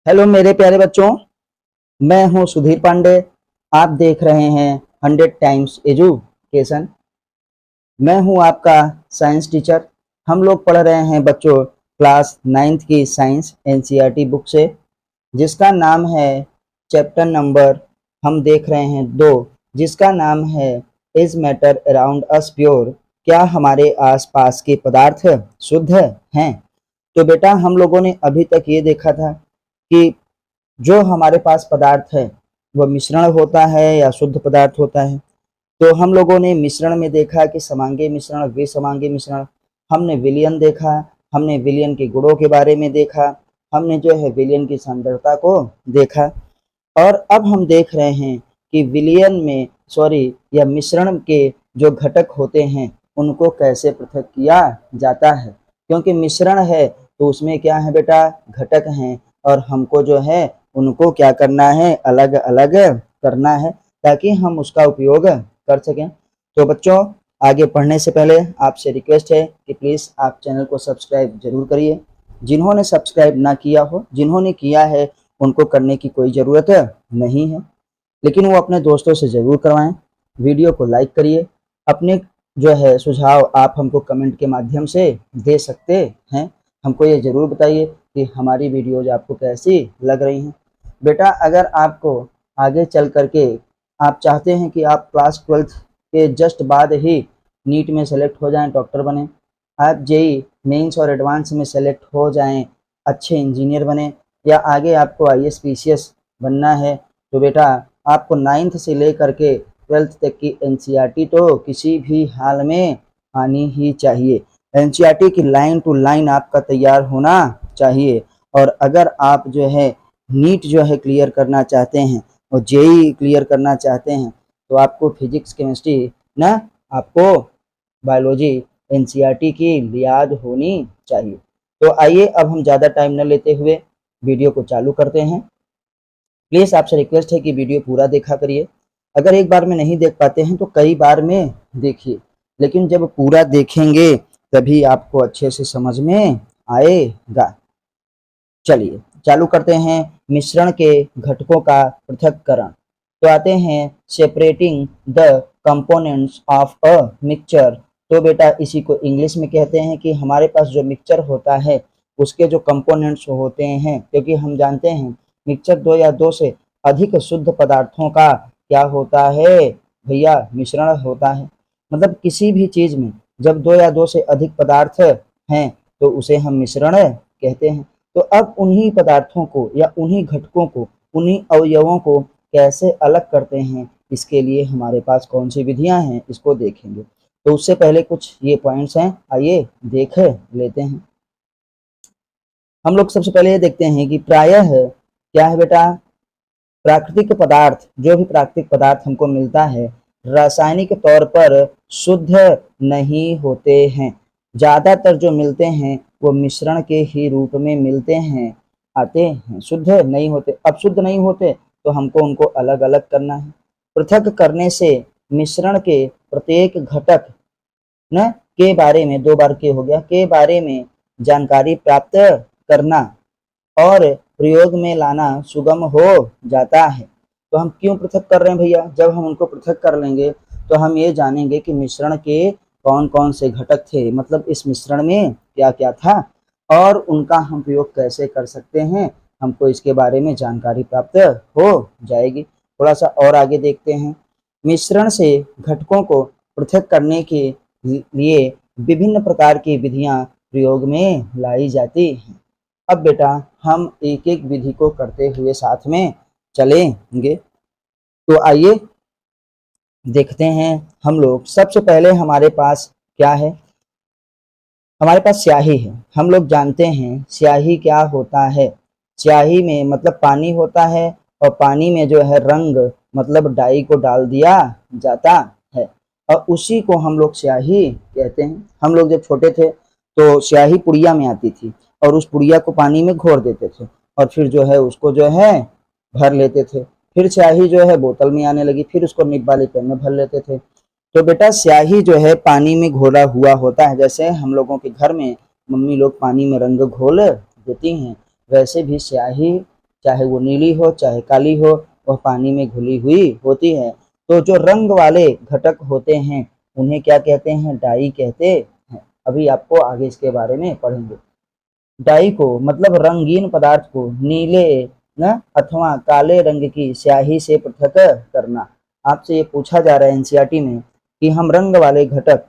Hello मेरे प्यारे बच्चों, मैं हूं सुधीर पांडे। आप देख रहे हैं 100 टाइम्स एजुकेशन। मैं हूं आपका साइंस टीचर। हम लोग पढ़ रहे हैं बच्चों क्लास 9th की साइंस एनसीईआरटी बुक से, जिसका नाम है चैप्टर नंबर हम देख रहे हैं 2, जिसका नाम है is matter around us pure. क्या हमारे आसपास के पदार्थ शुद्ध हैं? तो बेटा, हम लोगों ने अभी तक ये देखा था कि जो हमारे पास पदार्थ है वह मिश्रण होता है या शुद्ध पदार्थ होता है। तो हम लोगों ने मिश्रण में देखा कि समांगी मिश्रण, विसमांगी मिश्रण। हमने विलयन देखा, हमने विलयन के गुणों के बारे में देखा, हमने जो है विलयन की सांद्रता को देखा। और अब हम देख रहे हैं कि विलयन में या मिश्रण के जो घटक होते हैं उनको कैसे पृथक किया जाता है। क्योंकि मिश्रण है तो उसमें क्या है बेटा, घटक हैं, और हमको जो है उनको क्या करना है, अलग अलग करना है, ताकि हम उसका उपयोग कर सकें। तो बच्चों, आगे पढ़ने से पहले आपसे रिक्वेस्ट है कि प्लीज़ आप चैनल को सब्सक्राइब जरूर करिए। जिन्होंने सब्सक्राइब ना किया हो, जिन्होंने किया है, उनको करने की कोई ज़रूरत नहीं है, लेकिन वो अपने दोस्तों से ज़रूर करवाएं। वीडियो को लाइक करिए। अपने जो है सुझाव आप हमको कमेंट के माध्यम से दे सकते हैं। हमको ये ज़रूर बताइए कि हमारी वीडियोज़ आपको कैसी लग रही हैं। बेटा, अगर आपको आगे चल करके आप चाहते हैं कि आप क्लास 12th के जस्ट बाद ही नीट में सेलेक्ट हो जाएं, डॉक्टर बने, आप जेई मेंस और एडवांस में सेलेक्ट हो जाएं, अच्छे इंजीनियर बने, या आगे आपको आईएएस पीसीएस बनना है, तो बेटा आपको 9th से लेकर के 12th तक की एनसीईआरटी तो किसी भी हाल में आनी ही चाहिए। एनसीईआरटी की लाइन टू लाइन आपका तैयार होना चाहिए। और अगर आप जो है नीट जो है क्लियर करना चाहते हैं और जेई क्लियर करना चाहते हैं, तो आपको फिजिक्स केमिस्ट्री ना, आपको बायोलॉजी एनसीईआरटी की याद होनी चाहिए। तो आइए अब हम ज़्यादा टाइम न लेते हुए वीडियो को चालू करते हैं। प्लीज़ आपसे रिक्वेस्ट है कि वीडियो पूरा देखा करिए। अगर एक बार में नहीं देख पाते हैं तो कई बार में देखिए, लेकिन जब पूरा देखेंगे तभी आपको अच्छे से समझ में आएगा। चलिए चालू करते हैं मिश्रण के घटकों का पृथक्करण। तो आते हैं separating the components of a mixture. तो बेटा इसी को इंग्लिश में कहते हैं कि हमारे पास जो मिक्सचर होता है उसके जो कंपोनेंट्स होते हैं, क्योंकि हम जानते हैं मिक्सचर 2 या 2 से अधिक शुद्ध पदार्थों का क्या होता है भैया, मिश्रण होता है। मतलब किसी भी चीज में जब 2 या 2 से अधिक पदार्थ हैं तो उसे हम मिश्रण कहते हैं। तो अब उन्हीं पदार्थों को या उन्हीं घटकों को, उन्हीं अवयवों को कैसे अलग करते हैं, इसके लिए हमारे पास कौन सी विधियां हैं, इसको देखेंगे। तो उससे पहले कुछ ये पॉइंट्स हैं, आइए देख लेते हैं। हम लोग सबसे पहले ये देखते हैं कि प्रायः क्या है बेटा, प्राकृतिक पदार्थ, जो भी प्राकृतिक पदार्थ हमको मिलता है, रासायनिक तौर पर शुद्ध नहीं होते हैं। ज़्यादातर जो मिलते हैं वो मिश्रण के ही रूप में मिलते हैं, आते हैं, शुद्ध नहीं होते। अब शुद्ध नहीं होते तो हमको उनको अलग अलग करना है। पृथक करने से मिश्रण के प्रत्येक घटक न के बारे में, 2 बार के हो गया, के बारे में जानकारी प्राप्त करना और प्रयोग में लाना सुगम हो जाता है। तो हम क्यों पृथक कर रहे हैं भैया? जब हम उनको पृथक कर लेंगे तो हम ये जानेंगे कि मिश्रण के कौन कौन से घटक थे, मतलब इस मिश्रण में क्या क्या था, और उनका हम प्रयोग कैसे कर सकते हैं, हमको इसके बारे में जानकारी प्राप्त हो जाएगी। थोड़ा सा और आगे देखते हैं। मिश्रण से घटकों को पृथक करने के लिए विभिन्न प्रकार की विधियां प्रयोग में लाई जाती हैं। अब बेटा हम एक एक विधि को करते हुए साथ में चलेंगे। तो आइए देखते हैं हम लोग। सबसे पहले हमारे पास क्या है, हमारे पास स्याही है। हम लोग जानते हैं स्याही क्या होता है। स्याही में मतलब पानी होता है, और पानी में जो है रंग मतलब डाई को डाल दिया जाता है, और उसी को हम लोग स्याही कहते हैं। हम लोग जब छोटे थे तो स्याही पुड़िया में आती थी, और उस पुड़िया को पानी में घोर देते थे, और फिर जो है उसको जो है भर लेते थे। फिर स्याही जो है बोतल में आने लगी, फिर उसको निब वाले पेन में भर लेते थे। तो बेटा स्याही जो है पानी में घोला हुआ होता है। जैसे हम लोगों के घर में मम्मी लोग पानी में रंग घोल देती हैं, वैसे भी स्याही चाहे वो नीली हो चाहे काली हो, वह पानी में घुली हुई होती है। तो जो रंग वाले घटक होते हैं उन्हें क्या कहते हैं? डाई कहते हैं। अभी आपको आगे इसके बारे में पढ़ेंगे। डाई को मतलब रंगीन पदार्थ को नीले न अथवा काले रंग की स्याही से पृथक करना। आपसे ये पूछा जा रहा है एनसीईआरटी में कि हम रंग वाले घटक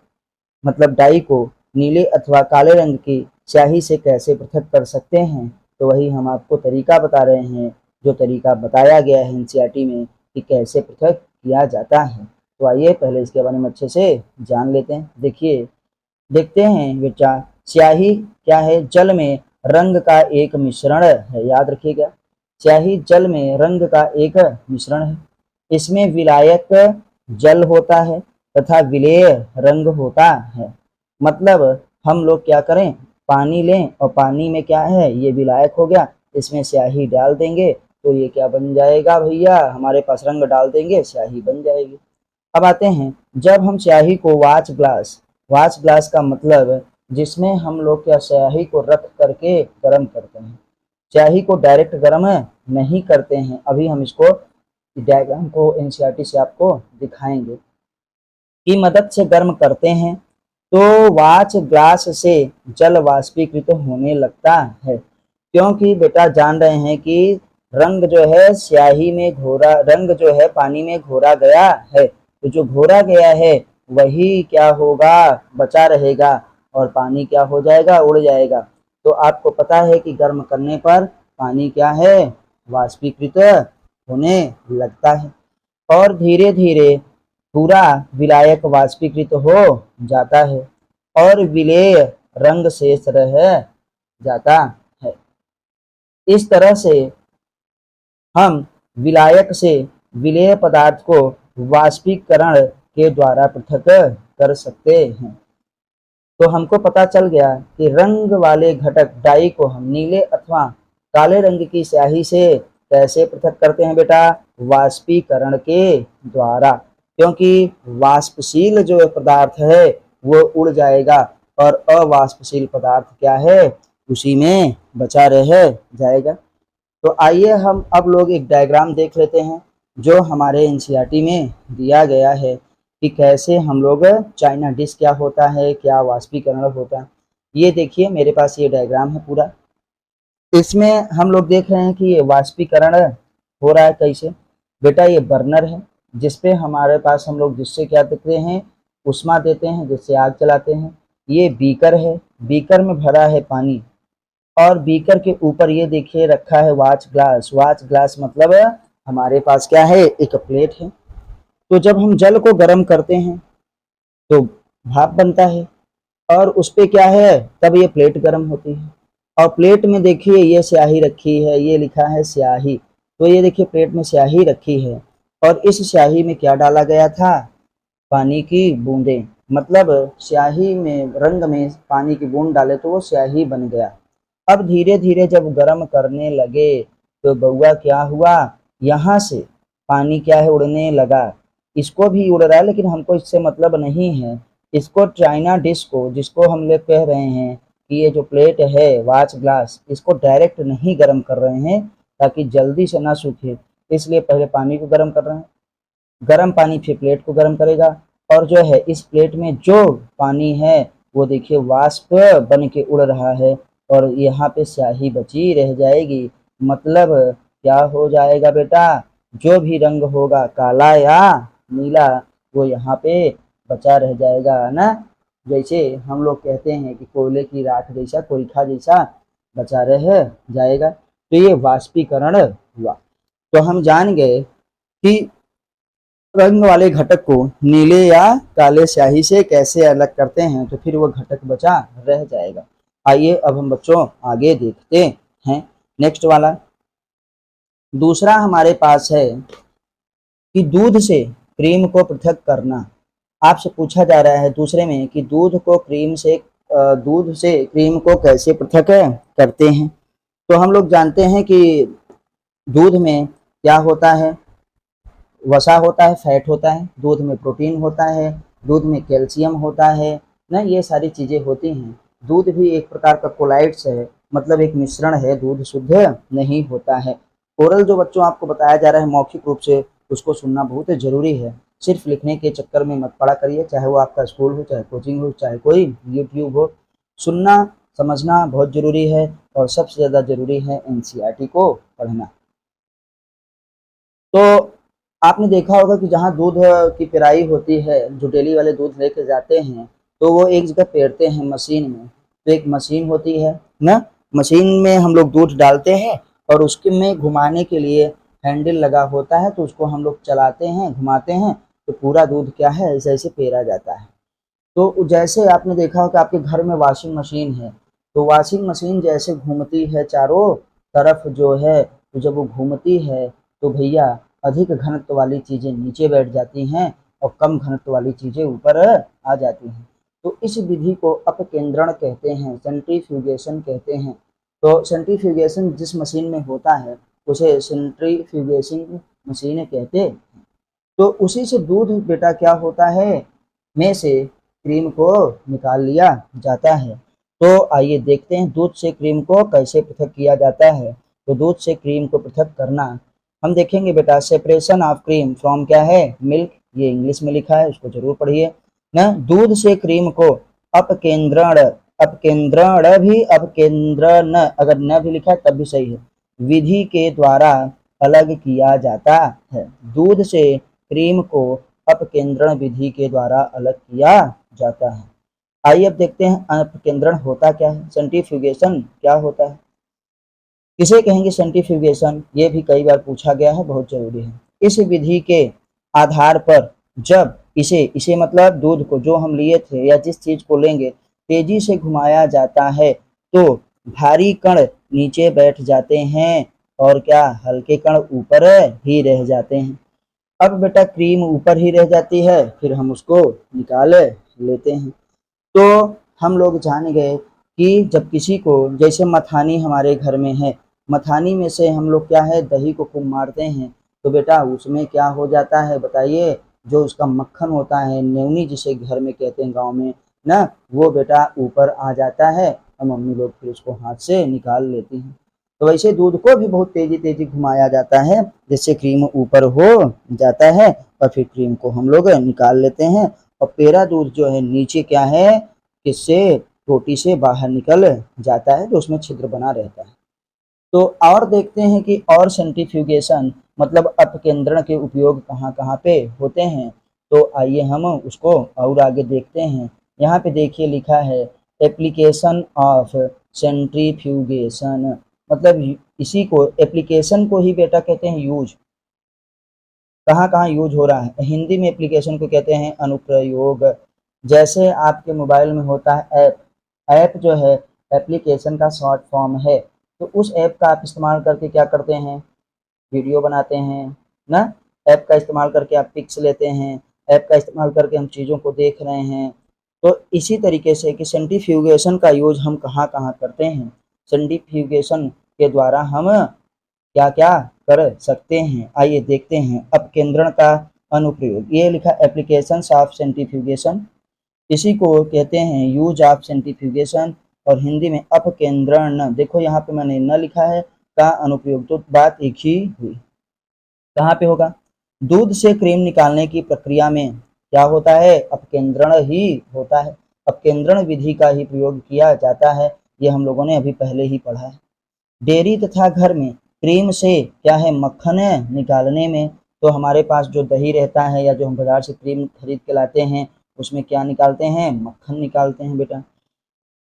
मतलब डाई को नीले अथवा काले रंग की स्याही से कैसे पृथक कर सकते हैं। तो वही हम आपको तरीका बता रहे हैं, जो तरीका बताया गया है एनसीईआरटी में कि कैसे पृथक किया जाता है। तो आइए पहले इसके बारे में अच्छे से जान लेते हैं। देखते हैं बेटा, स्याही क्या है? जल में रंग का एक मिश्रण है। याद रखिएगा, स्याही जल में रंग का एक मिश्रण है। इसमें विलायक जल होता है तथा विलेय रंग होता है। मतलब हम लोग क्या करें, पानी लें और पानी में क्या है, ये विलायक हो गया, इसमें स्याही डाल देंगे तो ये क्या बन जाएगा भैया, हमारे पास रंग डाल देंगे स्याही बन जाएगी। अब आते हैं, जब हम स्याही को वाच ग्लास का मतलब जिसमें हम लोग क्या स्याही को रख करके गर्म करते हैं, स्याही को डायरेक्ट गर्म नहीं करते हैं। अभी हम इसको डायग्राम को एनसीईआरटी से आपको दिखाएंगे की मदद से गर्म करते हैं तो वाच ग्लास से जल वाष्पीकृत होने लगता है। क्योंकि बेटा जान रहे हैं कि रंग जो है स्याही में घोरा, रंग जो है पानी में घोरा गया है, तो जो घोरा गया है वही क्या होगा, बचा रहेगा और पानी क्या हो जाएगा, उड़ जाएगा। तो आपको पता है कि गर्म करने पर पानी क्या है, वाष्पीकृत होने लगता है और धीरे धीरे पूरा विलायक वाष्पीकृत हो जाता है और विलेय रंग शेष रह जाता है। इस तरह से हम विलायक से विलेय पदार्थ को वाष्पीकरण के द्वारा पृथक कर सकते हैं। तो हमको पता चल गया कि रंग वाले घटक डाई को हम नीले अथवा काले रंग की स्याही से कैसे पृथक करते हैं बेटा, वाष्पीकरण के द्वारा। क्योंकि वाष्पशील जो पदार्थ है वो उड़ जाएगा और अवाष्पशील पदार्थ क्या है, उसी में बचा रह जाएगा। तो आइए हम अब लोग एक डायग्राम देख लेते हैं जो हमारे एनसीईआरटी में दिया गया है कि कैसे हम लोग चाइना डिश क्या होता है, क्या वाष्पीकरण होता है। ये देखिए मेरे पास ये डायग्राम है पूरा, इसमें हम लोग देख रहे हैं कि ये वाष्पीकरण हो रहा है कैसे। बेटा ये बर्नर है जिसपे हमारे पास हम लोग जिससे क्या देते हैं, उष्मा देते हैं, जिससे आग जलाते हैं। ये बीकर है, बीकर में भरा है पानी और बीकर के ऊपर ये देखिए रखा है वाच ग्लास। वाच ग्लास मतलब हमारे पास क्या है, एक प्लेट है। तो जब हम जल को गर्म करते हैं तो भाप बनता है और उस पे क्या है, तब ये प्लेट गर्म होती है और प्लेट में देखिए ये स्याही रखी है, ये लिखा है स्याही। तो ये देखिए प्लेट में स्याही रखी है और इस स्याही में क्या डाला गया था, पानी की बूंदें। मतलब स्याही में रंग में पानी की बूंद डाले तो वो स्याही बन गया। अब धीरे धीरे जब गर्म करने लगे तो बउआ क्या हुआ, यहाँ से पानी क्या है, उड़ने लगा। इसको भी उड़ रहा है लेकिन हमको इससे मतलब नहीं है। इसको चाइना डिश को, जिसको हम लोग कह रहे हैं कि ये जो प्लेट है वाच ग्लास, इसको डायरेक्ट नहीं गर्म कर रहे हैं ताकि जल्दी से ना सूखे, इसलिए पहले पानी को गर्म कर रहे हैं। गर्म पानी फिर प्लेट को गर्म करेगा और जो है इस प्लेट में जो पानी है वो देखिए वाष्प बन के उड़ रहा है और यहाँ पे स्याही बची रह जाएगी। मतलब क्या हो जाएगा बेटा, जो भी रंग होगा काला या नीला वो यहाँ पे बचा रह जाएगा ना। जैसे हम लोग कहते हैं कि कोयले की राख जैसा, कोयखा जैसा बचा रह जाएगा। तो ये वाष्पीकरण हुआ। तो हम जान गए कि रंग वाले घटक को नीले या काले स्याही से कैसे अलग करते हैं, तो फिर वो घटक बचा रह जाएगा। आइए अब हम बच्चों आगे देखते हैं नेक्स्ट वाला। दूसरा हमारे पास है कि दूध से क्रीम को पृथक करना। आपसे पूछा जा रहा है दूसरे में कि दूध से क्रीम को कैसे पृथक करते हैं। तो हम लोग जानते हैं कि दूध में क्या होता है, वसा होता है, फैट होता है, दूध में प्रोटीन होता है, दूध में कैल्शियम होता है ना, ये सारी चीज़ें होती हैं। दूध भी एक प्रकार का कोलाइड्स है, मतलब एक मिश्रण है, दूध शुद्ध नहीं होता है। ओरल जो बच्चों आपको बताया जा रहा है मौखिक रूप से, उसको सुनना बहुत ज़रूरी है। सिर्फ लिखने के चक्कर में मत पड़ा करिए, चाहे वो आपका स्कूल हो, चाहे कोचिंग हो, चाहे कोई यूट्यूब हो। सुनना समझना बहुत ज़रूरी है और सबसे ज़्यादा ज़रूरी है एनसीईआरटी को पढ़ना। तो आपने देखा होगा कि जहाँ दूध की पेराई होती है, जो डेली वाले दूध लेके जाते हैं, तो वो एक जगह पेरते हैं मशीन में। तो एक मशीन होती है ना, मशीन में हम लोग दूध डालते हैं और उसके में घुमाने के लिए हैंडल लगा होता है, तो उसको हम लोग चलाते हैं, घुमाते हैं, तो पूरा दूध क्या है ऐसे ऐसे पेरा जाता है। तो जैसे आपने देखा हो कि आपके घर में वॉशिंग मशीन है, तो वॉशिंग मशीन जैसे घूमती है चारों तरफ जो है, तो जब वो घूमती है तो भैया अधिक घनत्व वाली चीज़ें नीचे बैठ जाती हैं और कम घनत्व वाली चीज़ें ऊपर आ जाती हैं। तो इस विधि को अपकेंद्रण कहते हैं, सेंट्रीफ्यूगेशन कहते हैं। तो सेंट्रीफ्यूगेशन जिस मशीन में होता है उसे सेंट्रीफ्यूगेशन मशीन कहते हैं। तो उसी से दूध बेटा क्या होता है, में से क्रीम को निकाल लिया जाता है। तो आइए देखते हैं दूध से क्रीम को कैसे पृथक किया जाता है। तो दूध से क्रीम को पृथक करना हम देखेंगे बेटा, सेपरेशन ऑफ क्रीम फ्रॉम क्या है, मिल्क। ये इंग्लिश में लिखा है, उसको जरूर पढ़िए ना। दूध से क्रीम को अपकेंद्रण, अपकेंद्रण भी अपकेंद्रण, अगर न भी लिखा है तब भी सही है, विधि के द्वारा अलग किया जाता है। दूध से क्रीम को अपकेंद्रण विधि के द्वारा अलग किया जाता है। आइए अब देखते हैं अपकेंद्रण होता क्या है, सेंट्रीफ्यूगेशन क्या होता है, किसे कहेंगे सेंट्रीफ्यूगेशन, ये भी कई बार पूछा गया है, बहुत जरूरी है। इस विधि के आधार पर जब इसे इसे मतलब दूध को जो हम लिए थे या जिस चीज को लेंगे तेजी से घुमाया जाता है तो भारी कण नीचे बैठ जाते हैं और क्या हल्के कण ऊपर ही रह जाते हैं। अब बेटा क्रीम ऊपर ही रह जाती है, फिर हम उसको निकाल लेते हैं। तो हम लोग जान गए कि जब किसी को, जैसे मथानी हमारे घर में है, मथानी में से हम लोग क्या है दही को खूब मारते हैं, तो बेटा उसमें क्या हो जाता है बताइए, जो उसका मक्खन होता है, नेवनी जिसे घर में कहते हैं गांव में ना, वो बेटा ऊपर आ जाता है और मम्मी लोग फिर उसको हाथ से निकाल लेती हैं। तो वैसे दूध को भी बहुत तेजी तेजी घुमाया जाता है जिससे क्रीम ऊपर हो जाता है और फिर क्रीम को हम लोग निकाल लेते हैं और पेरा दूध जो है नीचे क्या है, किससे, टोटी से बाहर निकल जाता है, जो उसमें छिद्र बना रहता है। तो और देखते हैं कि और सेंट्रीफ्यूगेशन मतलब अपकेंद्रण के उपयोग कहाँ कहाँ पे होते हैं। तो आइए हम उसको और आगे देखते हैं। यहाँ पे देखिए लिखा है एप्लीकेशन ऑफ सेंट्रीफ्यूगेशन, मतलब इसी को एप्लीकेशन को ही बेटा कहते हैं यूज, कहाँ कहाँ यूज हो रहा है। हिंदी में एप्लीकेशन को कहते हैं अनुप्रयोग। जैसे आपके मोबाइल में होता है ऐप, ऐप जो है एप्लीकेशन का शॉर्ट फॉर्म है। तो उस ऐप का आप इस्तेमाल करके क्या करते हैं, वीडियो बनाते हैं ना, ऐप का इस्तेमाल करके आप पिक्स लेते हैं, ऐप का इस्तेमाल करके हम चीज़ों को देख रहे हैं। तो इसी तरीके से कि सेंट्रीफ्यूगेशन का यूज हम कहाँ कहाँ करते हैं, सेंट्रीफ्यूगेशन के द्वारा हम क्या क्या कर सकते हैं, आइए देखते हैं। अपकेंद्रण का अनुप्रयोग, ये लिखा एप्लीकेशंस ऑफ सेंट्रीफ्यूगेशन, इसी को कहते हैं यूज ऑफ सेंट्रीफ्यूगेशन और हिंदी में अपकेंद्रण। देखो यहाँ पे मैंने न लिखा है का अनुप्रयोग, तो बात एक ही हुई। कहाँ पे होगा, दूध से क्रीम निकालने की प्रक्रिया में क्या होता है, अपकेंद्रण ही होता है। अपकेंद्रण विधि का ही प्रयोग किया जाता है, ये हम लोगों ने अभी पहले ही पढ़ा है। डेयरी तथा घर में क्रीम से क्या है मक्खन निकालने में, तो हमारे पास जो दही रहता है या जो हम बाजार से क्रीम खरीद के लाते हैं उसमें क्या निकालते हैं, मक्खन निकालते हैं बेटा।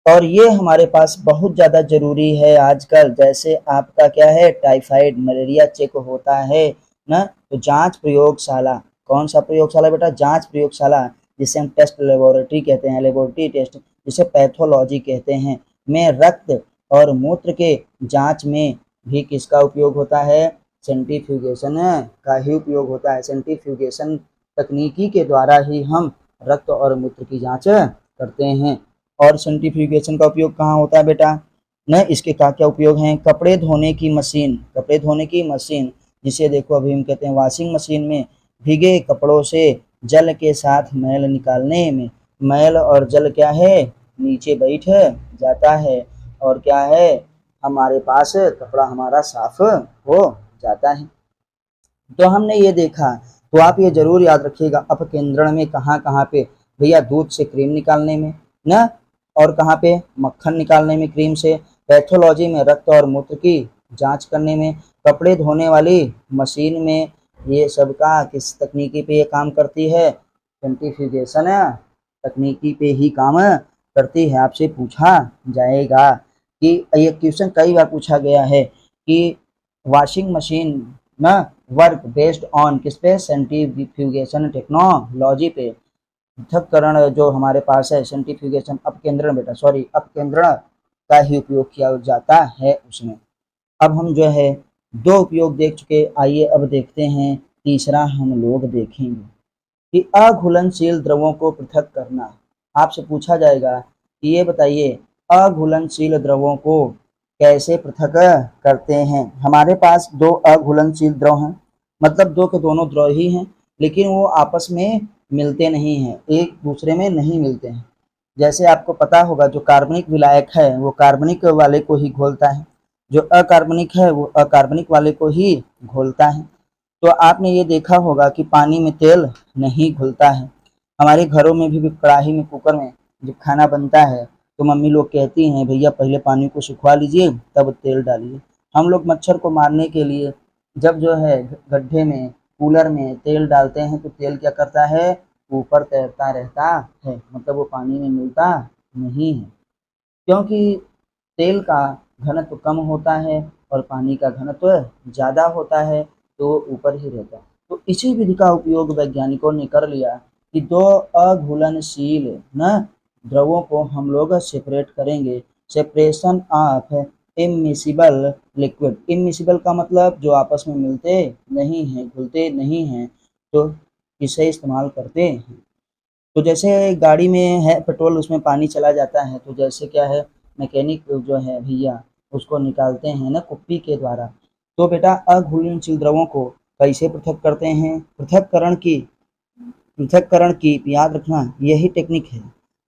और ये हमारे पास बहुत ज़्यादा ज़रूरी है आजकल, जैसे आपका क्या है टाइफाइड मलेरिया चेक होता है ना, तो जांच प्रयोगशाला, कौन सा प्रयोगशाला बेटा, जांच प्रयोगशाला, जिसे हम टेस्ट लेबोरेटरी कहते हैं, लेबोरेटरी टेस्ट जिसे पैथोलॉजी कहते हैं, में रक्त और मूत्र के जांच में भी किसका उपयोग होता है, सेंट्रीफ्यूगेशन का ही उपयोग होता है। सेंट्रीफ्यूगेशन तकनीकी के द्वारा ही हम रक्त और मूत्र की जांच करते हैं। और सेंट्रीफ्यूगेशन का उपयोग कहाँ होता है बेटा, न इसके क्या क्या उपयोग हैं, कपड़े धोने की मशीन, कपड़े धोने की मशीन जिसे देखो अभी हम कहते हैं वॉशिंग मशीन में भीगे कपड़ों से जल के साथ मैल निकालने में, मैल और जल क्या है नीचे बैठ जाता है और क्या है हमारे पास कपड़ा हमारा साफ हो जाता है। तो हमने ये देखा, तो आप ये जरूर याद रखिएगा अपकेंद्रण में कहाँ कहाँ पे भैया, दूध से क्रीम निकालने में ना, और कहाँ पे मक्खन निकालने में क्रीम से, पैथोलॉजी में रक्त और मूत्र की जांच करने में, कपड़े धोने वाली मशीन में, ये सब का किस तकनीकी पे ये काम करती है, सेंट्रीफ्यूगेशन तकनीकी पे ही काम करती है। आपसे पूछा जाएगा कि ये क्वेश्चन कई बार पूछा गया है कि वॉशिंग मशीन ना वर्क बेस्ड ऑन किस पे, सेंट्रीफ्यूगेशन टेक्नोलॉजी पे। पृथक्करण जो हमारे पास है, सेंट्रीफ्यूगेशन अपकेंद्रण बेटा, सॉरी अपकेंद्रण का ही उपयोग किया जाता है उसमें। अब हम जो है दो उपयोग देख चुके, आइए अब देखते हैं तीसरा हम लोग देखेंगे कि अघुलनशील द्रवों को पृथक करना। आपसे पूछा जाएगा कि ये बताइए अघुलनशील द्रवों को कैसे पृथक करते हैं। हमारे पास दो अघुलनशील द्रव हैं, मतलब दो के दोनों द्रव ही हैं, लेकिन वो आपस में मिलते नहीं हैं, एक दूसरे में नहीं मिलते हैं। जैसे आपको पता होगा जो कार्बनिक विलायक है वो कार्बनिक वाले को ही घोलता है, जो अकार्बनिक है वो अकार्बनिक वाले को ही घोलता है। तो आपने ये देखा होगा कि पानी में तेल नहीं घुलता है। हमारे घरों में भी कढ़ाई में, कुकर में जब खाना बनता है तो मम्मी लोग कहती हैं भैया पहले पानी को सुखवा लीजिए तब तेल डालिए। हम लोग मच्छर को मारने के लिए जब जो है गड्ढे में, कूलर में तेल डालते हैं तो तेल क्या करता है, ऊपर तैरता रहता है, मतलब वो पानी में मिलता नहीं है, क्योंकि तेल का घनत्व कम होता है और पानी का घनत्व ज़्यादा होता है, तो ऊपर ही रहता है। तो इसी विधि का उपयोग वैज्ञानिकों ने कर लिया कि दो अघुलनशील न द्रवों को हम लोग सेपरेट करेंगे। Separation of immiscible liquid, immiscible का मतलब जो आपस में मिलते नहीं हैं, घुलते नहीं हैं, तो इसे इस्तेमाल करते हैं। तो जैसे गाड़ी में है पेट्रोल, उसमें पानी चला जाता है, तो जैसे क्या है मैकेनिक जो है भैया उसको निकालते हैं ना कुप्पी के द्वारा। तो बेटा अघुलनशील द्रवों को कैसे पृथक करते हैं, पृथक्करण की याद रखना यही टेक्निक है।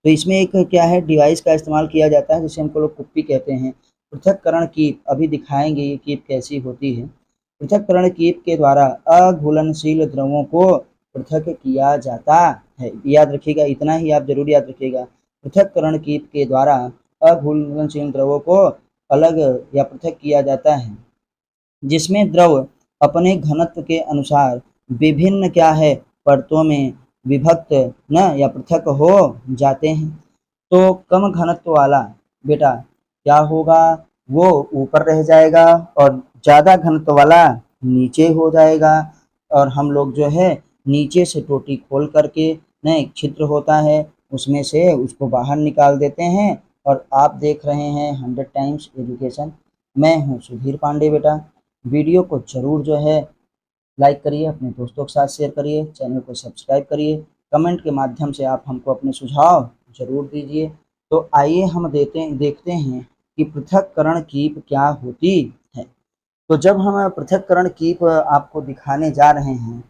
तो इसमें एक क्या है डिवाइस का इस्तेमाल किया जाता है जिसे हमको लोग कुप्पी कहते हैं। पृथक्करण कीप अभी दिखाएंगे ये कीप कैसी होती है। पृथक्करण कीप के द्वारा अघुलनशील द्रवों को पृथक किया जाता है। याद रखिएगा, इतना ही आप जरूर याद रखिएगा, पृथक्करण कीप के द्वारा अघुलनशील द्रवों को अलग या पृथक किया जाता है, जिसमें द्रव अपने घनत्व के अनुसार विभिन्न क्या है परतों में विभक्त न या पृथक हो जाते हैं। तो कम घनत्व वाला बेटा क्या होगा, वो ऊपर रह जाएगा और ज़्यादा घनत्व वाला नीचे हो जाएगा। और हम लोग जो है नीचे से टोटी खोल करके न एक छिद्र होता है उसमें से उसको बाहर निकाल देते हैं। और आप देख रहे हैं 100 टाइम्स एजुकेशन। मैं हूँ सुधीर पांडे बेटा। वीडियो को ज़रूर जो है लाइक करिए, अपने दोस्तों के साथ शेयर करिए, चैनल को सब्सक्राइब करिए, कमेंट के माध्यम से आप हमको अपने सुझाव ज़रूर दीजिए। तो आइए हम देखते हैं कि पृथक्करण कीप क्या होती है। तो जब हम पृथक्करण कीप आपको दिखाने जा रहे हैं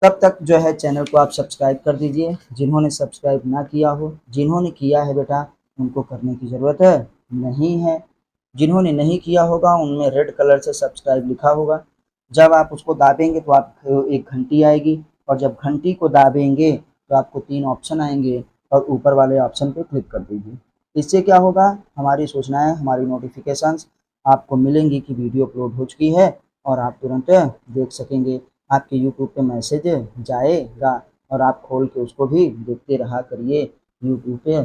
तब तक जो है चैनल को आप सब्सक्राइब कर दीजिए, जिन्होंने सब्सक्राइब ना किया हो। जिन्होंने किया है बेटा उनको करने की ज़रूरत नहीं है, जिन्होंने नहीं किया होगा उनमें रेड कलर से सब्सक्राइब लिखा होगा। जब आप उसको दाबेंगे तो आपको एक घंटी आएगी, और जब घंटी को दाबेंगे तो आपको 3 ऑप्शन आएंगे, और ऊपर वाले ऑप्शन पे क्लिक कर दीजिए। इससे क्या होगा, हमारी सूचनाएं, हमारी नोटिफिकेशंस आपको मिलेंगी कि वीडियो अपलोड हो चुकी है, और आप तुरंत देख सकेंगे। आपके यूट्यूब पे मैसेज जाएगा और आप खोल के उसको भी देखते रहा करिए यूट्यूब पे।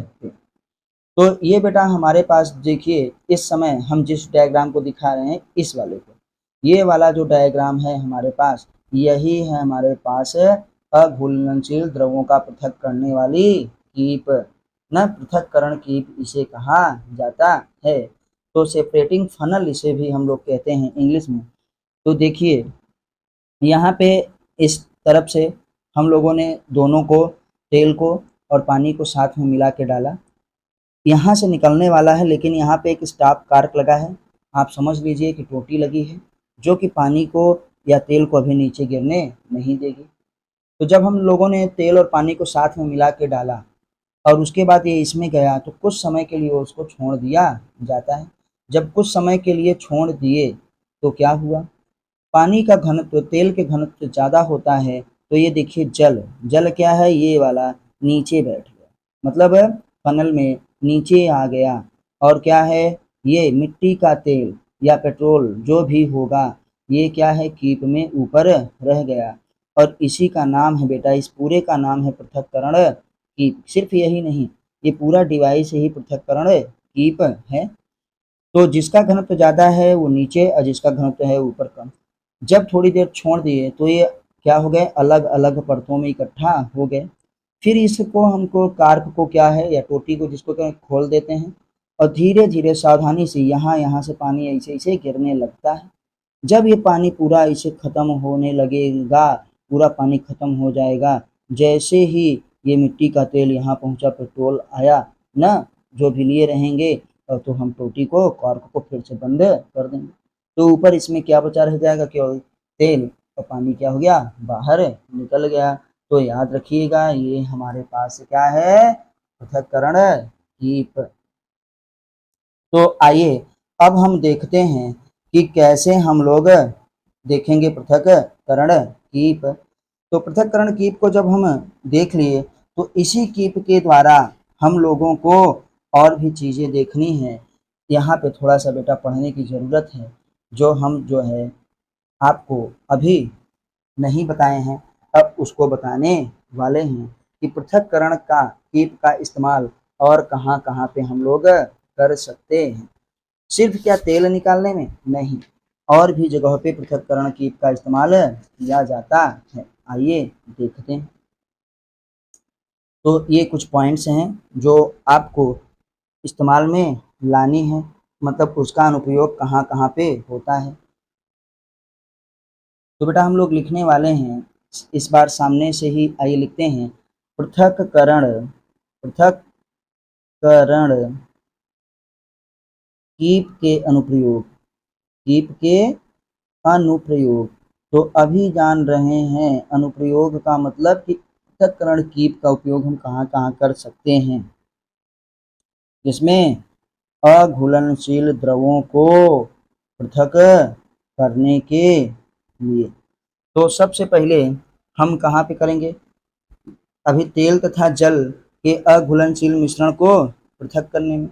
तो ये बेटा हमारे पास देखिए, इस समय हम जिस डायग्राम को दिखा रहे हैं इस वाले को, ये वाला जो डायग्राम है हमारे पास, यही है हमारे पास अघुलनशील द्रवों का पृथक करने वाली कीप न, पृथक्करण कीप इसे कहा जाता है। तो सेपरेटिंग फनल इसे भी हम लोग कहते हैं इंग्लिश में। तो देखिए यहाँ पे इस तरफ से हम लोगों ने दोनों को, तेल को और पानी को साथ में मिला के डाला, यहाँ से निकलने वाला है, लेकिन यहाँ पे एक स्टॉप कार्क लगा है। आप समझ लीजिए कि टोटी लगी है जो कि पानी को या तेल को अभी नीचे गिरने नहीं देगी। तो जब हम लोगों ने तेल और पानी को साथ में मिला के डाला और उसके बाद ये इसमें गया तो कुछ समय के लिए उसको छोड़ दिया जाता है। जब कुछ समय के लिए छोड़ दिए तो क्या हुआ, पानी का घनत्व तेल के घनत्व ज़्यादा होता है तो ये देखिए जल, जल क्या है ये वाला नीचे बैठ गया, मतलब फनल में नीचे आ गया। और क्या है ये मिट्टी का तेल या पेट्रोल जो भी होगा ये क्या है कीप में ऊपर रह गया। और इसी का नाम है बेटा, इस पूरे का नाम है पृथक्करण कीप। सिर्फ यही नहीं, ये पूरा डिवाइस ही पृथक्करण कीप है। तो जिसका घनत्व ज़्यादा है वो नीचे और जिसका घनत्व है ऊपर कम। जब थोड़ी देर छोड़ दिए तो ये क्या हो गए, अलग अलग परतों में इकट्ठा हो गए। फिर इसको हमको कार्प को क्या है या टोटी को जिसको क्या खोल देते हैं और धीरे धीरे सावधानी से यहाँ यहाँ से पानी ऐसे ऐसे गिरने लगता है। जब ये पानी पूरा इसे ख़त्म होने लगेगा, पूरा पानी ख़त्म हो जाएगा, जैसे ही ये मिट्टी का तेल यहाँ पहुँचा, पेट्रोल आया ना, जो भी लिए रहेंगे तो हम टोटी को कॉर्क को फिर से बंद कर देंगे। तो ऊपर इसमें क्या बचा रह जाएगा, केवल तेल, और पानी क्या हो गया बाहर निकल गया। तो याद रखिएगा ये हमारे पास क्या है पृथक्करण कीप। तो आइए अब हम देखते हैं कि कैसे हम लोग देखेंगे पृथक्करण कीप। तो पृथक्करण कीप को जब हम देख लिए तो इसी कीप के द्वारा हम लोगों को और भी चीज़ें देखनी है। यहाँ पे थोड़ा सा बेटा पढ़ने की ज़रूरत है, जो हम जो है आपको अभी नहीं बताए हैं, अब उसको बताने वाले हैं कि पृथक्करण का कीप का इस्तेमाल और कहाँ कहाँ पे हम लोग कर सकते हैं। सिर्फ क्या तेल निकालने में नहीं, और भी जगहों पे पृथक्करण कीप का इस्तेमाल किया जाता है। आइए देखते हैं। तो ये कुछ पॉइंट्स हैं जो आपको इस्तेमाल में लानी है, मतलब उसका अनुप्रयोग कहाँ कहाँ पे होता है। तो बेटा हम लोग लिखने वाले हैं इस बार सामने से ही, आइए लिखते हैं पृथक्करण, पृथक्करण कीप के अनुप्रयोग, कीप के अनुप्रयोग। तो अभी जान रहे हैं अनुप्रयोग का मतलब कि पृथक्करण कीप का उपयोग हम कहाँ कहाँ कर सकते हैं, जिसमें अघुलनशील द्रवों को पृथक करने के लिए। तो सबसे पहले हम कहाँ पे करेंगे, अभी तेल तथा जल के अघुलनशील मिश्रण को पृथक करने में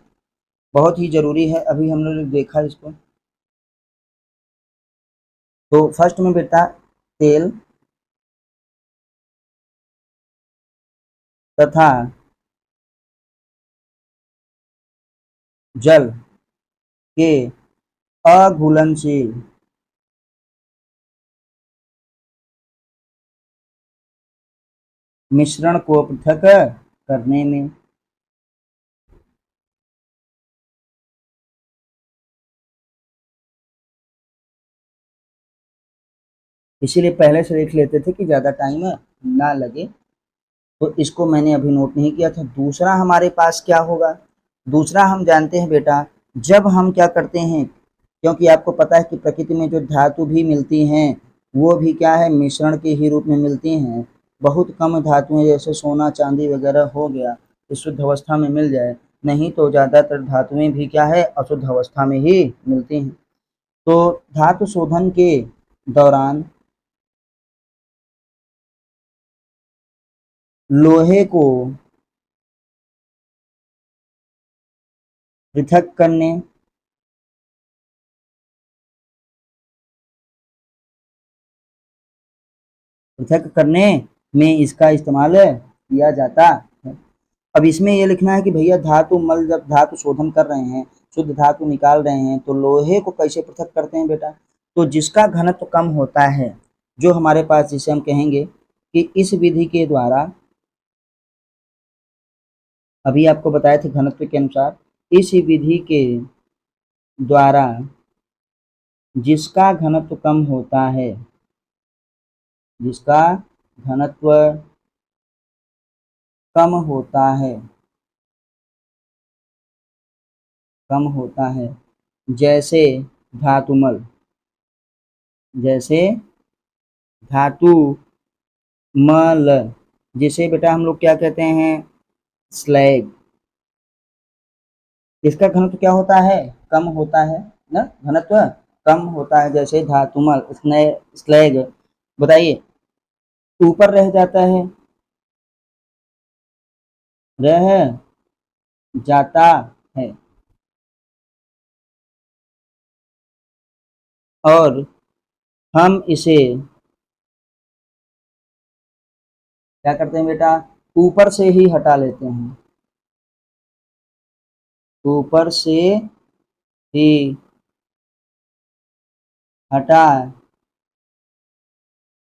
बहुत ही जरूरी है। अभी हम लोगों ने देखा इसको। तो फर्स्ट में बेटा तेल तथा जल के अघुलनशील मिश्रण को पृथक करने में। इसीलिए पहले से देख लेते थे कि ज़्यादा टाइम ना लगे, तो इसको मैंने अभी नोट नहीं किया था। दूसरा हमारे पास क्या होगा, दूसरा हम जानते हैं बेटा, जब हम क्या करते हैं, क्योंकि आपको पता है कि प्रकृति में जो धातु भी मिलती हैं वो भी क्या है मिश्रण के ही रूप में मिलती हैं। बहुत कम धातुएं जैसे सोना चांदी वगैरह हो गया तो शुद्ध अवस्था में मिल जाए, नहीं तो ज़्यादातर धातुएं भी क्या है अशुद्ध अवस्था में ही मिलती हैं। तो धातु शोधन के दौरान लोहे को पृथक करने, पृथक करने में इसका इस्तेमाल किया जाता है। अब इसमें ये लिखना है कि भैया धातु मल, जब धातु शोधन कर रहे हैं, शुद्ध धातु निकाल रहे हैं, तो लोहे को कैसे पृथक करते हैं बेटा, तो जिसका घनत्व कम होता है, जो हमारे पास जिसे हम कहेंगे कि इस विधि के द्वारा, अभी आपको बताए थे घनत्व के अनुसार, इस विधि के द्वारा जिसका घनत्व कम होता है, जिसका घनत्व कम होता है, कम होता है, जैसे धातुमल, जैसे धातु मल, जिसे बेटा हम लोग क्या कहते हैं स्लैग, इसका घनत्व क्या होता है कम होता है ना घनत्व, कम होता है, जैसे धातुमल स्लैग बताइए ऊपर रह जाता है, रह जाता है, और हम इसे क्या करते हैं बेटा, ऊपर से ही हटा लेते हैं, ऊपर से ही हटा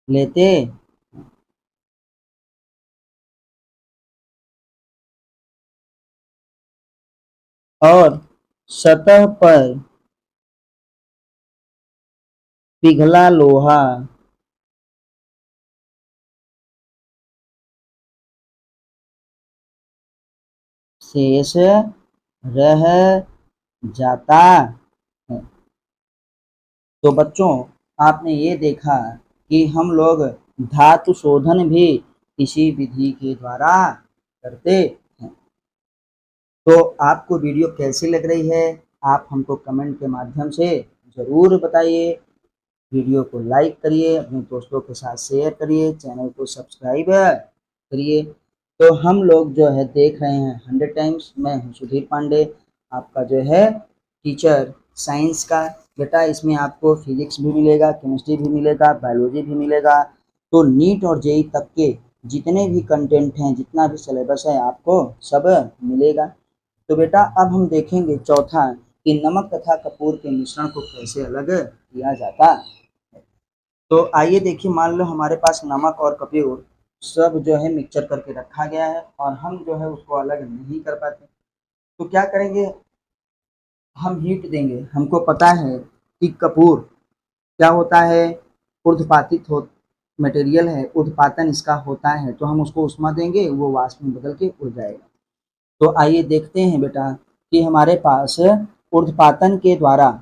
लेते और सतह पर पिघला लोहा शेष रह जाता है। तो बच्चों आपने ये देखा कि हम लोग धातु शोधन भी इसी विधि के द्वारा करते हैं। तो आपको वीडियो कैसी लग रही है, आप हमको कमेंट के माध्यम से ज़रूर बताइए। वीडियो को लाइक करिए, अपने दोस्तों के साथ शेयर करिए, चैनल को सब्सक्राइब करिए। तो हम लोग जो है देख रहे हैं 100 टाइम्स। मैं हूँ सुधीर पांडे, आपका जो है टीचर साइंस का। बेटा इसमें आपको फिजिक्स भी मिलेगा, केमिस्ट्री भी मिलेगा, बायोलॉजी भी मिलेगा। तो नीट और जेई तक के जितने भी कंटेंट हैं, जितना भी सिलेबस है, आपको सब मिलेगा। तो बेटा अब हम देखेंगे चौथा कि नमक तथा कपूर के मिश्रण को कैसे अलग किया जाता है। तो आइए देखिए, मान लो हमारे पास नमक और कपूर सब जो है मिक्सचर करके रखा गया है और हम जो है उसको अलग नहीं कर पाते। तो क्या करेंगे, हम हीट देंगे। हमको पता है कि कपूर क्या होता है, ऊर्ध्वपातित हो मटेरियल है, ऊर्ध्वपातन इसका होता है। तो हम उसको उष्मा देंगे, वो वाष्प में बदल के उड़ जाएगा। तो आइए देखते हैं बेटा कि हमारे पास ऊर्ध्वपातन के द्वारा,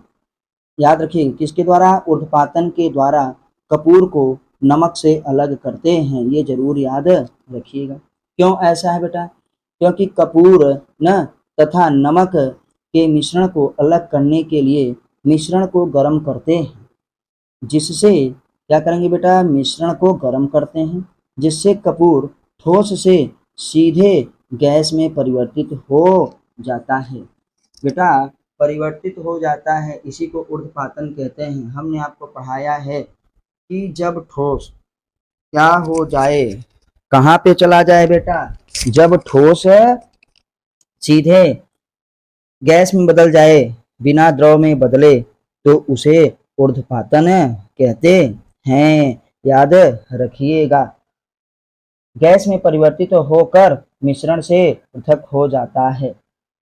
याद रखिए किसके द्वारा, ऊर्ध्वपातन के द्वारा कपूर को नमक से अलग करते हैं। ये जरूर याद रखिएगा। क्यों ऐसा है बेटा, क्योंकि कपूर न तथा नमक के मिश्रण को अलग करने के लिए मिश्रण को गर्म करते हैं, जिससे क्या करेंगे बेटा, मिश्रण को गर्म करते हैं, जिससे कपूर ठोस से सीधे गैस में परिवर्तित हो जाता है। बेटा परिवर्तित हो जाता है, इसी को ऊर्ध्वपातन कहते हैं। हमने आपको पढ़ाया है कि जब ठोस क्या हो जाए, कहाँ पे चला जाए बेटा, जब ठोस सीधे गैस में बदल जाए, बिना द्रव में बदले, तो उसे ऊर्ध्वपातन कहते हैं। याद रखिएगा, गैस में परिवर्तित होकर मिश्रण से पृथक हो जाता है,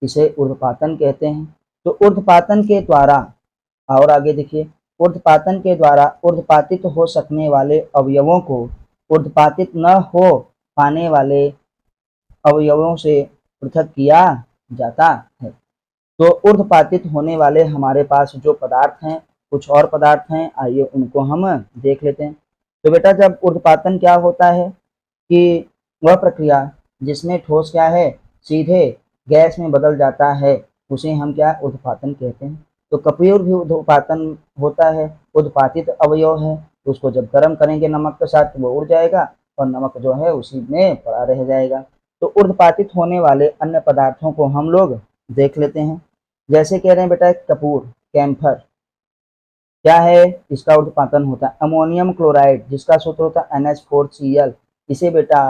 इसे ऊर्ध्वपातन कहते हैं। तो ऊर्ध्वपातन के द्वारा, और आगे देखिए, ऊर्ध्वपातन के द्वारा ऊर्ध्वपातित हो सकने वाले अवयवों को ऊर्ध्वपातित न हो पाने वाले अवयवों से पृथक किया जाता है। तो ऊर्ध्वपातित होने वाले हमारे पास जो पदार्थ हैं, कुछ और पदार्थ हैं, आइए उनको हम देख लेते हैं। तो बेटा जब ऊर्ध्वपातन क्या होता है कि वह प्रक्रिया जिसमें ठोस क्या है, सीधे गैस में बदल जाता है, उसे हम क्या, ऊर्ध्वपातन कहते हैं। तो कपूर भी ऊर्ध्वपातन होता है, ऊर्ध्वपातित अवयव है। तो उसको जब गर्म करेंगे नमक के साथ तो वो उड़ जाएगा और नमक जो है उसी में पड़ा रह जाएगा। तो ऊर्ध्वपातित होने वाले अन्य पदार्थों को हम लोग देख लेते हैं। जैसे कह रहे हैं बेटा कपूर, कैम्फर क्या है, इसका ऊर्ध्वपातन होता है। अमोनियम क्लोराइड जिसका सूत्र होता है NH4Cl, इसे बेटा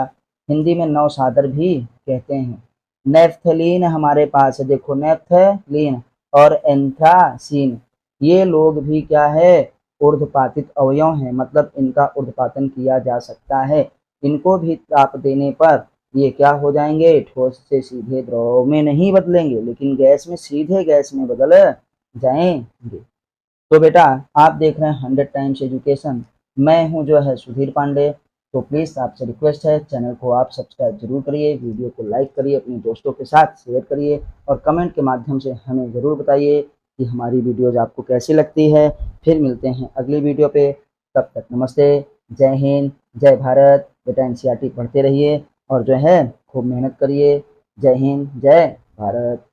हिंदी में नवसादर भी कहते हैं। नेफ्थलीन हमारे पास है, देखो नेफ्थलीन और एंथ्रासीन, ये लोग भी क्या है, ऊर्ध्वपातित अवयव हैं, मतलब इनका ऊर्ध्वपातन किया जा सकता है। इनको भी ताप देने पर ये क्या हो जाएंगे, ठोस से सीधे द्रव में नहीं बदलेंगे, लेकिन गैस में सीधे गैस में बदल जाएंगे। तो बेटा आप देख रहे हैं 100 टाइम्स एजुकेशन। मैं हूं जो है सुधीर पांडे। तो प्लीज़ आपसे रिक्वेस्ट है, चैनल को आप सब्सक्राइब जरूर करिए, वीडियो को लाइक करिए, अपने दोस्तों के साथ शेयर करिए और कमेंट के माध्यम से हमें ज़रूर बताइए कि हमारी वीडियोज़ आपको कैसी लगती है। फिर मिलते हैं अगली वीडियो पे, तब तक नमस्ते, जय हिंद, जय भारत। बेटा NCERT पढ़ते रहिए और जो है खूब मेहनत करिए। जय हिंद, जय भारत।